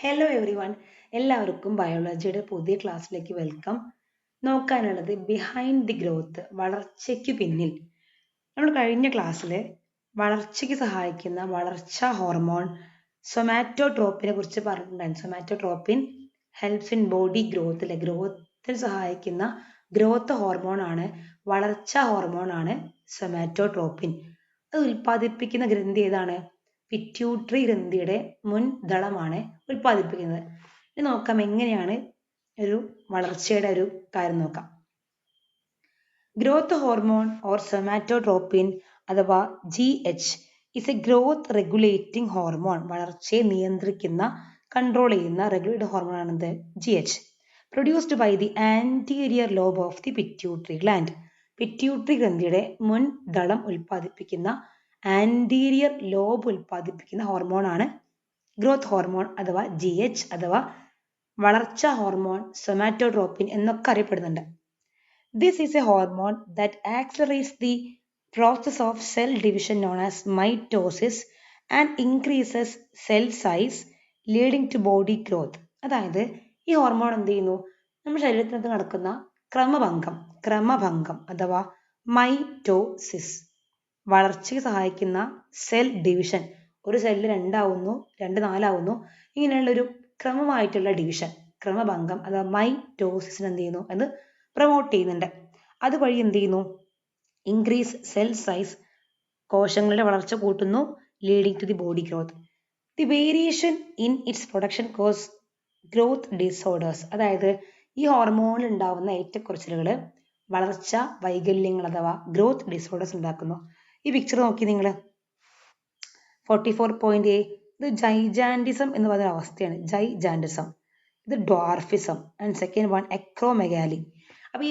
Hello every one, എല്ലാവർക്കും ബയോളജിയുടെ പുതിയ ക്ലാസ്സിലേക്ക് വെൽക്കം. നോക്കാനുള്ളത് ബിഹൈൻഡ് ദി ഗ്രോത്ത്, വളർച്ചയ്ക്ക് പിന്നിൽ. നമ്മൾ കഴിഞ്ഞ ക്ലാസ്സിൽ വളർച്ചയ്ക്ക് സഹായിക്കുന്ന വളർച്ചാ ഹോർമോൺ സൊമാറ്റോട്രോപ്പിനെ കുറിച്ച് പറഞ്ഞിട്ടുണ്ടായിരുന്നു. Somatotropin helps in body growth, ഗ്രോത്തിന് സഹായിക്കുന്ന ഗ്രോത്ത് ഹോർമോൺ ആണ്, വളർച്ചാ ഹോർമോൺ ആണ് സൊമാറ്റോട്രോപ്പിൻ. അത് ഉൽപ്പാദിപ്പിക്കുന്ന ഗ്രന്ഥി ഏതാണ്? പിറ്റ്യൂട്ടറി ഗ്രന്ഥിയുടെ മുൻദളമാണ് ഉൽപ്പാദിപ്പിക്കുന്നത്. ഇനി നോക്കാം എങ്ങനെയാണ് ഒരു വളർച്ചയുടെ ഒരു കാര്യം നോക്കാം. ഗ്രോത്ത് ഹോർമോൺ ഓർ സൊമാറ്റോട്രോപ്പിൻ അഥവാ GH is a growth regulating hormone. വളർച്ചയെ നിയന്ത്രിക്കുന്ന, കൺട്രോൾ ചെയ്യുന്ന റെഗുലേറ്റഡ് ഹോർമോൺ ആണെന്ത്? GH. Produced by the anterior lobe of the pituitary gland. Pituitary ഗ്രന്ഥിയുടെ മുൻദളം ഉൽപ്പാദിപ്പിക്കുന്ന, ആന്റീരിയർ ലോബ് ഉൽപ്പാദിപ്പിക്കുന്ന ഹോർമോൺ ആണ് ഗ്രോത്ത് ഹോർമോൺ അഥവാ GH അഥവാ വളർച്ചാ ഹോർമോൺ, സൊമാറ്റോട്രോപ്പിൻ എന്നൊക്കെ അറിയപ്പെടുന്നുണ്ട്. This is a hormone that accelerates the process of cell division known as mitosis and increases cell size leading to body growth. അതായത് ഈ ഹോർമോൺ എന്ത് ചെയ്യുന്നു? നമ്മുടെ ശരീരത്തിനകത്ത് നടക്കുന്ന ക്രമഭംഗം അഥവാ മൈറ്റോസിസ്, വളർച്ചയ്ക്ക് സഹായിക്കുന്ന സെൽ ഡിവിഷൻ, ഒരു സെല്ല് രണ്ടാവുന്നു, 4 ഇങ്ങനെയുള്ളൊരു ക്രമമായിട്ടുള്ള ഡിവിഷൻ, ക്രമഭംഗം അഥവാ മൈറ്റോസിസിന് എന്ത് ചെയ്യുന്നു? അത് പ്രൊമോട്ട് ചെയ്യുന്നുണ്ട്. അതുവഴി എന്ത് ചെയ്യുന്നു? ഇൻക്രീസ് സെൽ സൈസ്, കോശങ്ങളുടെ വളർച്ച കൂട്ടുന്നു, leading to the body growth. The variation in its production cause growth disorders. അതായത് ഈ ഹോർമോണിൽ ഉണ്ടാവുന്ന ഏറ്റക്കുറച്ചിലുകൾ വളർച്ച വൈകല്യങ്ങൾ അഥവാ ഗ്രോത്ത് ഡിസോർഡേഴ്സ് ഉണ്ടാക്കുന്നു. ഈ പിക്ചർ നോക്കി നിങ്ങൾ 44.A, ഇത് ജൈജാൻഡിസം എന്ന് പറയുന്ന അവസ്ഥയാണ്. ജൈജാൻഡിസം, ഇത് dwarfism and second one acromegaly. അപ്പൊ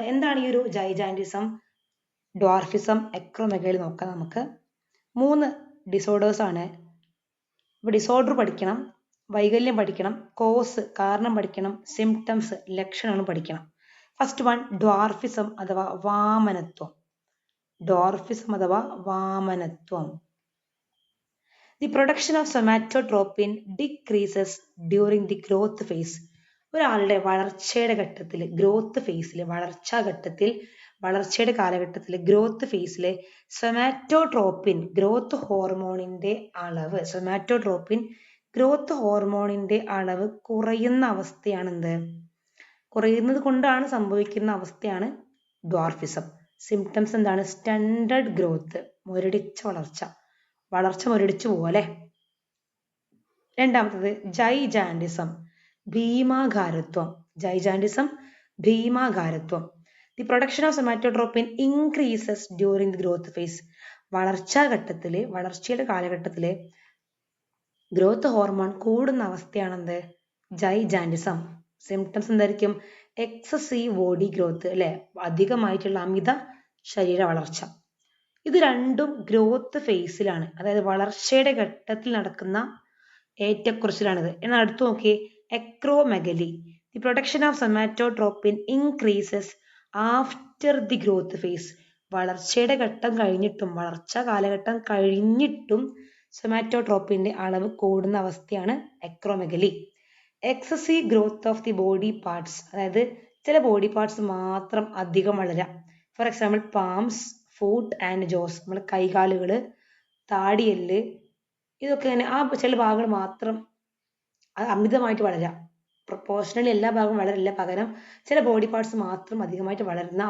എന്താണ് ഈ ഒരു ജൈജാൻഡിസം, ഡ്വാർഫിസം, എക്രോമെഗാലി നോക്കാം. നമുക്ക് 3 ഡിസോർഡേഴ്സ് ആണ്. ഇപ്പൊ ഡിസോർഡർ പഠിക്കണം, വൈകല്യം പഠിക്കണം, കോസ് കാരണം പഠിക്കണം, സിംറ്റംസ് ലക്ഷണങ്ങൾ പഠിക്കണം. ഫസ്റ്റ് വൺ ഡ്വാർഫിസം അഥവാ വാമനത്വം. ഡ്വാർഫിസം അഥവാ വാമനത്വം. The production of somatotropin decreases during the growth phase. ഒരാളുടെ വളർച്ചയുടെ ഘട്ടത്തിൽ, ഗ്രോത്ത് ഫേസിൽ, വളർച്ചയുടെ കാലഘട്ടത്തിൽ, ഗ്രോത്ത് ഫേസിൽ സൊമാറ്റോട്രോപ്പിൻ ഗ്രോത്ത് ഹോർമോണിന്റെ അളവ് കുറയുന്ന അവസ്ഥയാണ് എന്ത്? കുറയുന്നത് കൊണ്ടാണ് സംഭവിക്കുന്ന അവസ്ഥയാണ് ഡ്വാർഫിസം. സിംറ്റംസ് എന്താണ്? സ്റ്റണ്ടഡ് ഗ്രോത്ത്, മുരടിച്ച വളർച്ച മുരടിച്ചു പോലെ. രണ്ടാമത്തത് ജൈജാൻഡിസം, ഭീമാകാരത്വം. The production of somatotropin increases during the growth phase. വളർച്ചയുടെ കാലഘട്ടത്തില് ഗ്രോത്ത് ഹോർമോൺ കൂടുന്ന അവസ്ഥയാണെന്ത്? ജൈജാൻഡിസം. സിംറ്റംസ് എന്തായിരിക്കും? എക്സസീവ് ബോഡി ഗ്രോത്ത്, അല്ലെ, അധികമായിട്ടുള്ള അമിത ശരീര വളർച്ച. ഇത് രണ്ടും ഗ്രോത്ത് ഫേസിലാണ്, അതായത് വളർച്ചയുടെ ഘട്ടത്തിൽ നടക്കുന്ന ഏറ്റക്കുറച്ചിലാണിത്. എന്നാൽ അടുത്ത് നോക്കിയേ, acromegaly. The production of somatotropin increases after the growth phase. വളർച്ചയുടെ ഘട്ടം കഴിഞ്ഞിട്ടും, വളർച്ചാ കാലഘട്ടം കഴിഞ്ഞിട്ടും സൊമാറ്റോട്രോപ്പിന്റെ അളവ് കൂടുന്ന അവസ്ഥയാണ് acromegaly. Excessive growth of the body parts, അതായത് ചില ബോഡി പാർട്സ് മാത്രം അധികം വളരാം. For example palms, foot and jaws, നമ്മുടെ കൈകാലുകള്, താടിയെല്ല്, ഇതൊക്കെ ഇങ്ങനെ ആ ചില ഭാഗങ്ങൾ മാത്രം അമിതമായിട്ട് വളരാം. പ്രൊപ്പോർഷണലി എല്ലാ ഭാഗവും വളരില്ല, പകരം ചില ബോഡി പാർട്സ് മാത്രം അധികമായിട്ട് വളരുന്ന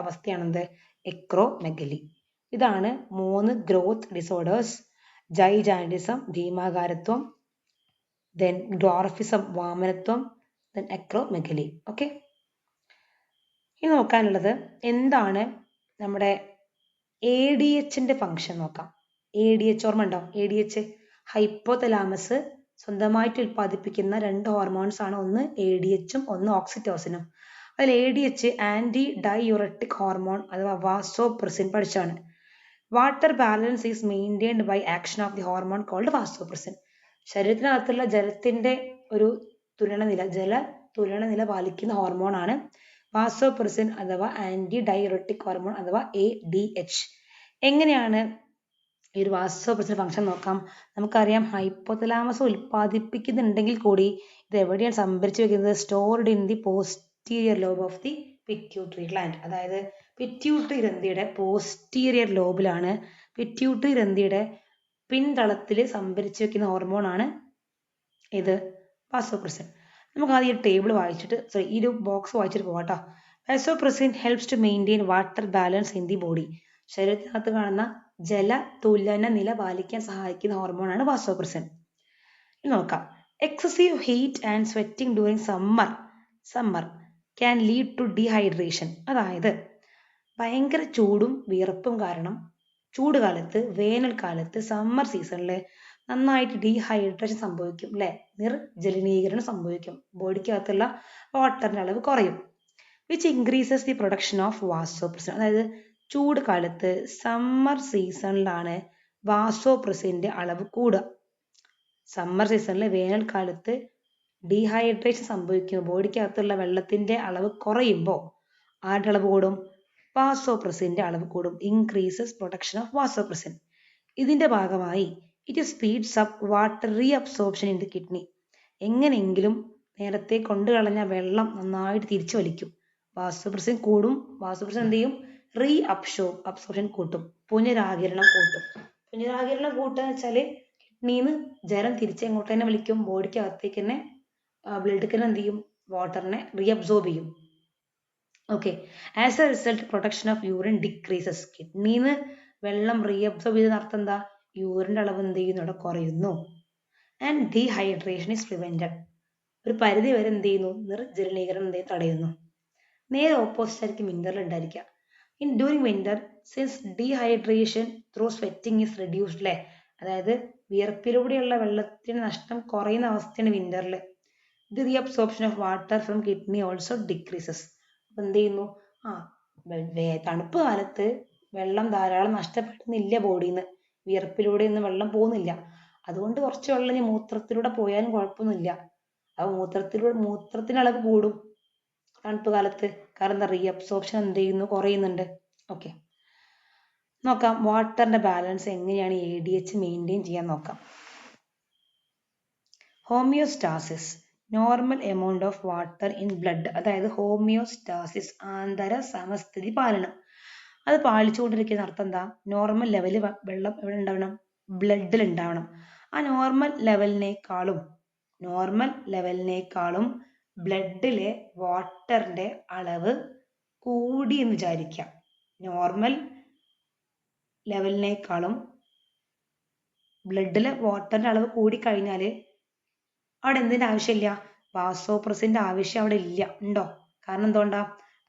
അവസ്ഥയാണെന്ത്? എക്രോമെഗലി. ഇതാണ് 3 ഗ്രോത്ത് ഡിസോർഡേഴ്സ്: ജൈജാൻഡിസം, ഭീമാകാരത്വം, ദെൻ ഡ്വാർഫിസം, വാമനത്വം, ദെൻ എക്രോമെഗലി. ഓക്കെ, ഇനി നോക്കാനുള്ളത് എന്താണ് നമ്മുടെ ADHന്റെ ഫംഗ്ഷൻ നോക്കാം. ADH ഓർമ്മ ഉണ്ടോ? ADH ഹൈപ്പോതലാമസ് സ്വന്തമായിട്ട് ഉൽപ്പാദിപ്പിക്കുന്ന 2 ഹോർമോൺസ് ആണ്, ഒന്ന് ADHും ഒന്ന് ഓക്സിറ്റോസിനും. അതിൽ ADH ആന്റി ഡൈയൂററ്റിക് ഹോർമോൺ അഥവാ വാസോപ്രസിൻ പഠിച്ചാണ്. Water balance is maintained by action of the hormone called vasopressin. ശരീരത്തിനകത്തുള്ള ജലത്തിന്റെ ഒരു തുലനനില പാലിക്കുന്ന ഹോർമോൺ ആണ് വാസോപ്രസിൻ അഥവാ ആന്റി ഡൈയൂററ്റിക് ഹോർമോൺ അഥവാ ADH. എങ്ങനെയാണ് ഈ ഒരു വാസോപ്രസിന്റെ ഫംഗ്ഷൻ നോക്കാം. നമുക്കറിയാം ഹൈപ്പോതലാമസ് ഉൽപ്പാദിപ്പിക്കുന്നുണ്ടെങ്കിൽ കൂടി ഇത് എവിടെയാണ് സംഭരിച്ചു വെക്കുന്നത്? Stored in the posterior lobe of the pituitary gland. അതായത് പിറ്റ്യൂട്ടറി ഗ്രന്ഥിയുടെ പോസ്റ്റീരിയർ ലോബിലാണ്, പിറ്റ്യൂട്ടറി ഗ്രന്ഥിയുടെ പിൻതളത്തിൽ സംഭരിച്ചു വെക്കുന്ന ഹോർമോണാണ് ഇത് വാസോപ്രസിൻ. നമുക്ക് ആദ്യം ഈ ടേബിൾ വായിച്ചിട്ട് ഈ ഒരു ബോക്സ് വായിച്ചിട്ട് പോകാം കേട്ടോ. Vasopressin helps to maintain water balance in the body. ശരീരത്തിനകത്ത് കാണുന്ന ജലതുലന നില പാലിക്കാൻ സഹായിക്കുന്ന ഹോർമോണാണ് വാസോപ്രസിൻ. ഇനി നോക്കാം. Excessive heat and sweating during summer can lead to dehydration. അതായത് ഭയങ്കര ചൂടും വിയർപ്പും കാരണം ചൂട് കാലത്ത്, വേനൽക്കാലത്ത്, സമ്മർ സീസണിൽ നന്നായിട്ട് ഡീഹൈഡ്രേഷൻ സംഭവിക്കും അല്ലെ, നിർജലീകരണം സംഭവിക്കും, ബോഡിക്കകത്തുള്ള വാട്ടറിന്റെ അളവ് കുറയും. Which increases the production of vasopressin. അതായത് ചൂട് കാലത്ത്, സമ്മർ സീസണിലാണ് വാസോപ്രസിന്റെ അളവ് കൂടുക. സമ്മർ സീസണിൽ, വേനൽക്കാലത്ത് ഡീഹൈഡ്രേഷൻ സംഭവിക്കുമ്പോൾ ബോഡിക്കകത്തുള്ള വെള്ളത്തിന്റെ അളവ് കുറയുമ്പോൾ ആരുടെ അളവ് കൂടും? വാസോപ്രസിന്റെ അളവ് കൂടും. Increases production of vasopressin. ഇതിന്റെ ഭാഗമായി it speeds up water reabsorption in the kidney. എങ്ങനെയെങ്കിലും നേരത്തെ കൊണ്ടു കളഞ്ഞ വെള്ളം നന്നായിട്ട് തിരിച്ചു വലിക്കും. വാസോപ്രസിൻ കൂടും. വാസോപ്രസിൻ എന്ത് ചെയ്യും? അബ്സോർപ്ഷൻ കൂട്ടും, പുനരാകിരണം കൂട്ടും. പുനരാകിരണം കൂട്ടുക എന്ന് വെച്ചാല് കിഡ്നിന്ന് ജലം തിരിച്ചെങ്ങോട്ട് തന്നെ വിളിക്കും, ബോഡിക്ക് അകത്തേക്ക് തന്നെ ബ്ലഡിൽ തന്നെ എന്ത് ചെയ്യും? വാട്ടറിനെ റീഅബ്സോർബ് ചെയ്യും. Okay. As a result production of urine decreases. കിഡ്നിന്ന് വെള്ളം റീഅബ്സോർബ് ചെയ്ത അർത്ഥം എന്താ? യൂറിന്റെ അളവ് എന്ത് ചെയ്യുന്നു? ഇവിടെ കുറയുന്നു. And dehydration is prevented. ഒരു പരിധി വരെ എന്ത് ചെയ്യുന്നു? നിർജലീകരണം എന്ത് തടയുന്നു. നേരെ ഓപ്പോസിറ്റ് ആയിരിക്കും വിന്ററിൽ ഉണ്ടായിരിക്കുക. In during winter since dehydration through sweating is reduced അല്ലേ, അതായത് വിയർപ്പിലൂടെയുള്ള വെള്ളത്തിന് നഷ്ടം കുറയുന്ന അവസ്ഥയാണ് വിന്ററിൽ. The reabsorption of water from kidney also decreases. അപ്പൊ എന്ത് ചെയ്യുന്നു? തണുപ്പ് കാലത്ത് വെള്ളം ധാരാളം നഷ്ടപ്പെടുന്നില്ല ബോഡിന്ന്, വിയർപ്പിലൂടെ ഒന്നും വെള്ളം പോകുന്നില്ല. അതുകൊണ്ട് കുറച്ച് വെള്ളം ഇനി മൂത്രത്തിലൂടെ പോയാലും കുഴപ്പമൊന്നുമില്ല. അപ്പൊ മൂത്രത്തിന്റെ അളവ് കൂടും തണുപ്പ് കാലത്ത്. കാരണം എന്താ? റീഅബ്സോർപ്ഷൻ എന്ത് ചെയ്യുന്നു? കുറയുന്നുണ്ട്. ഓക്കെ. നോക്കാം വാട്ടറിന്റെ ബാലൻസ് എങ്ങനെയാണ് ADH മെയിൻറ്റെയിൻ ചെയ്യാൻ നോക്കാം. Homeostasis, normal amount of water in blood. അതായത് ഹോമിയോസ്റ്റാസിസ്, ആന്തര സമസ്ഥിതി പാലനം. അത് പാലിച്ചുകൊണ്ടിരിക്കുന്ന അർത്ഥം എന്താ? നോർമൽ ലെവല് വെള്ളം എവിടെ ഉണ്ടാവണം? ബ്ലഡിൽ ഉണ്ടാവണം. ആ നോർമൽ ലെവലിനേക്കാളും ബ്ലഡിലെ വാട്ടറിന്റെ അളവ് കൂടി എന്ന് വിചാരിക്കാം. നോർമൽ ലെവലിനേക്കാളും ബ്ലഡിലെ വാട്ടറിന്റെ അളവ് കൂടിക്കഴിഞ്ഞാൽ അവിടെ എന്തിന്റെ ആവശ്യമില്ല? വാസോപ്രസിന്റെ ആവശ്യം അവിടെ ഇല്ല. ഉണ്ടോ? കാരണം എന്തുകൊണ്ടാ?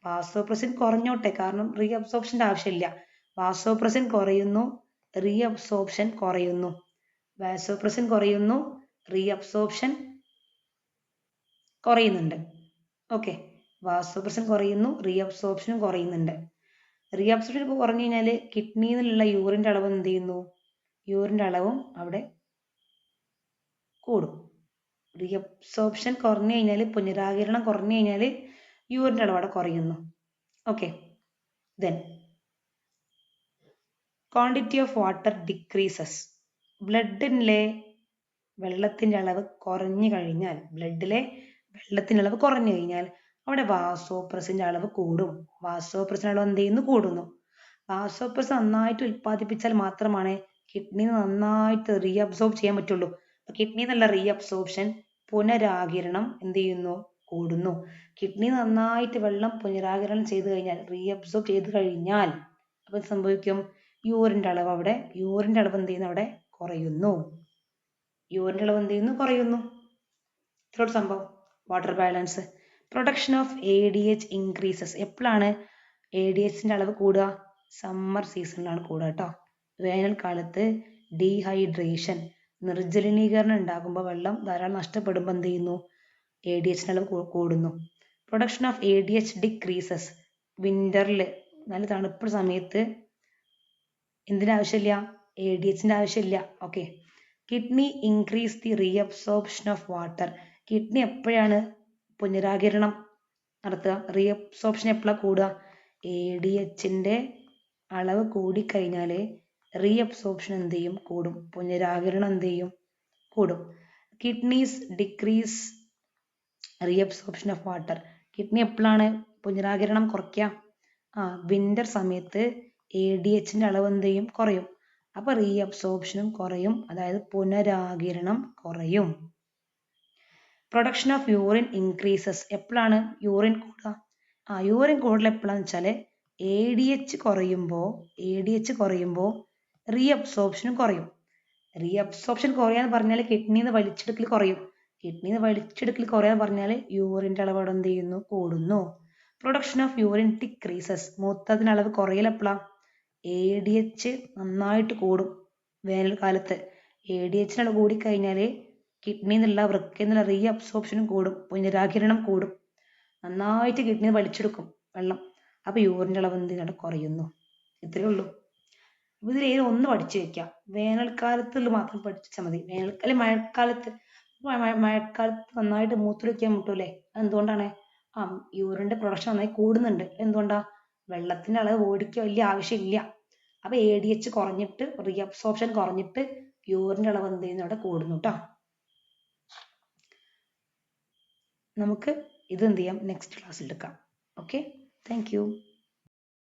വാസോപ്രസിൻ കുറഞ്ഞോട്ടെ, കാരണം റീഅബ്സോർപ്ഷന്റെ ആവശ്യമില്ല. വാസോപ്രസിൻ കുറയുന്നു, റീഅബ്സോർപ്ഷൻ കുറയുന്നു. വാസോപ്രസിൻ കുറയുന്നു, റീഅബ്സോർപ്ഷൻ കുറയുന്നുണ്ട്. ഓക്കെ. വാസോപ്രസിൻ കുറയുന്നു, റീഅബ്സോർപ്ഷനും കുറയുന്നുണ്ട്. റീഅബ്സോർപ്ഷൻ കുറഞ്ഞു കഴിഞ്ഞാൽ കിഡ്നിയിൽ നിന്നുള്ള യൂറിന്റെ അളവ് എന്ത് ചെയ്യുന്നു? യൂറിന്റെ അളവും അവിടെ കൂടും. റീഅബ്സോർപ്ഷൻ കുറഞ്ഞു കഴിഞ്ഞാൽ, പുനരാകിരണം കുറഞ്ഞു കഴിഞ്ഞാൽ യൂറിന്റെ അളവ് അവിടെ കുറയുന്നു. Okay. Then quantity of water decreases. ബ്ലഡിലെ വെള്ളത്തിന്റെ അളവ് കുറഞ്ഞു കഴിഞ്ഞാൽ, അവിടെ വാസോപ്രസിന്റെ അളവ് കൂടും. വാസോപ്രസിന്റെ അളവ് എന്ത് ചെയ്യുന്നു? കൂടുന്നു. വാസോപ്രസിൻ നന്നായിട്ട് ഉൽപ്പാദിപ്പിച്ചാൽ മാത്രമാണ് കിഡ്നി നന്നായിട്ട് റീഅബ്സോർബ് ചെയ്യാൻ പറ്റുള്ളൂ. കിഡ്നി എന്നുള്ള റീഅബ്സോർപ്ഷൻ, പുനരാകിരണം എന്ത് ചെയ്യുന്നു? കൂടുന്നു. കിഡ്നി നന്നായിട്ട് വെള്ളം പുനരാകിരണം ചെയ്തു കഴിഞ്ഞാൽ, റീഅബ്സോർബ് ചെയ്ത് കഴിഞ്ഞാൽ അപ്പൊ സംഭവിക്കും? യൂറിന്റെ അളവ് എന്ത് ചെയ്യുന്നു? അവിടെ കുറയുന്നു. ഇത്രയോട് സംഭവം. Water balance. Production of ADH increases. എപ്പോഴാണ് ADHന്റെ അളവ് കൂടുക? സമ്മർ സീസണിലാണ് കൂടുക കേട്ടോ. വേനൽക്കാലത്ത് ഡീഹൈഡ്രേഷൻ, നിർജലീകരണം ഉണ്ടാകുമ്പോൾ, വെള്ളം ധാരാളം നഷ്ടപ്പെടുമ്പോൾ എന്ത് ചെയ്യുന്നു? ADHന്റെ അളവ് കൂടുന്നു. Production of ADH decreases. വിന്ററിൽ, നല്ല തണുപ്പ് സമയത്ത് എന്തിന്റെ ആവശ്യമില്ല? ADHന്റെ ആവശ്യമില്ല. Okay. Kidney increase the reabsorption of water. Kidney എപ്പോഴാണ് പുനരാകിരണം നടത്തുക? റീഅബ്സോർപ്ഷൻ എപ്പോഴാണ് കൂടുക? ADHന്റെ അളവ് കൂടിക്കഴിഞ്ഞാൽ റീഅബ്സോർപ്ഷൻ എന്ത് ചെയ്യും കൂടും, പുനരാകിരണം എന്ത് ചെയ്യും കൂടും. Kidneys decrease reabsorption of water. Kidney എപ്പോഴാണ് പുനരാകിരണം കുറയ്ക്കുക? വിന്റർ സമയത്ത് ADHന്റെ അളവ് എന്ത് ചെയ്യും കുറയും. അപ്പൊ റീഅബ്സോർപ്ഷനും കുറയും, അതായത് പുനരാകിരണം കുറയും. Production of urine increases. എപ്പോഴാണ് യൂറിൻ കൂടുക? യൂറിൻ കൂടുതൽ എപ്പോഴാന്ന് വെച്ചാല് ADH കുറയുമ്പോൾ റീഅബ്സോർപ്ഷനും കുറയും. റീഅബ്സോർപ്ഷൻ കുറയാന്ന് പറഞ്ഞാൽ കിഡ്നിന്ന് വലിച്ചെടുക്കൽ കുറയും. കിഡ്നിന്ന് വലിച്ചെടുക്കൽ കുറയാന്ന് പറഞ്ഞാൽ യൂറിൻ്റെ അളവ് അവിടെ എന്ത് ചെയ്യുന്നു കൂടുന്നു. Production of urine decreases. മൂത്രത്തിന് അളവ് കുറയൽ എപ്പോഴാണ്? ADH നന്നായിട്ട് കൂടും വേനൽക്കാലത്ത്. ADHന്റെ അളവ് കൂടിക്കഴിഞ്ഞാൽ കിഡ്നിന്നുള്ള വൃക്കന്നുള്ള റീഅബ്സോർപ്ഷനും കൂടും, പുനരാകിരണം കൂടും. നന്നായിട്ട് കിഡ്നി വലിച്ചെടുക്കും വെള്ളം. അപ്പൊ യൂറിൻ്റെ അളവ് എന്ത് ചെയ്യുന്നുണ്ട് കുറയുന്നു. ഇത്രയേ ഉള്ളൂ. അപ്പൊ ഇതിൽ ഏത് ഒന്ന് പഠിച്ചു വെക്കാം. വേനൽക്കാലത്തുള്ള മാത്രം പഠിച്ചാൽ മതി. മഴക്കാലത്ത് മഴക്കാലത്ത് നന്നായിട്ട് മൂത്രമൊഴിക്കാൻ മുട്ടൂലേ? അതെന്തുകൊണ്ടാണ്? യൂറിന്റെ പ്രൊഡക്ഷൻ നന്നായി കൂടുന്നുണ്ട്. എന്തുകൊണ്ടാ? വെള്ളത്തിന്റെ അളവ് ബോഡിക്ക് വലിയ ആവശ്യമില്ല. അപ്പൊ ADH കുറഞ്ഞിട്ട് റീഅബ്സോർപ്ഷൻ കുറഞ്ഞിട്ട് യൂറിന്റെ അളവ് എന്ത് ചെയ്യുന്നു അവിടെ കൂടുന്നു കേട്ടോ. നമുക്ക് ഇത് എന്ത് ചെയ്യാം നെക്സ്റ്റ് ക്ലാസ്സിൽ എടുക്കാം. Okay, thank you.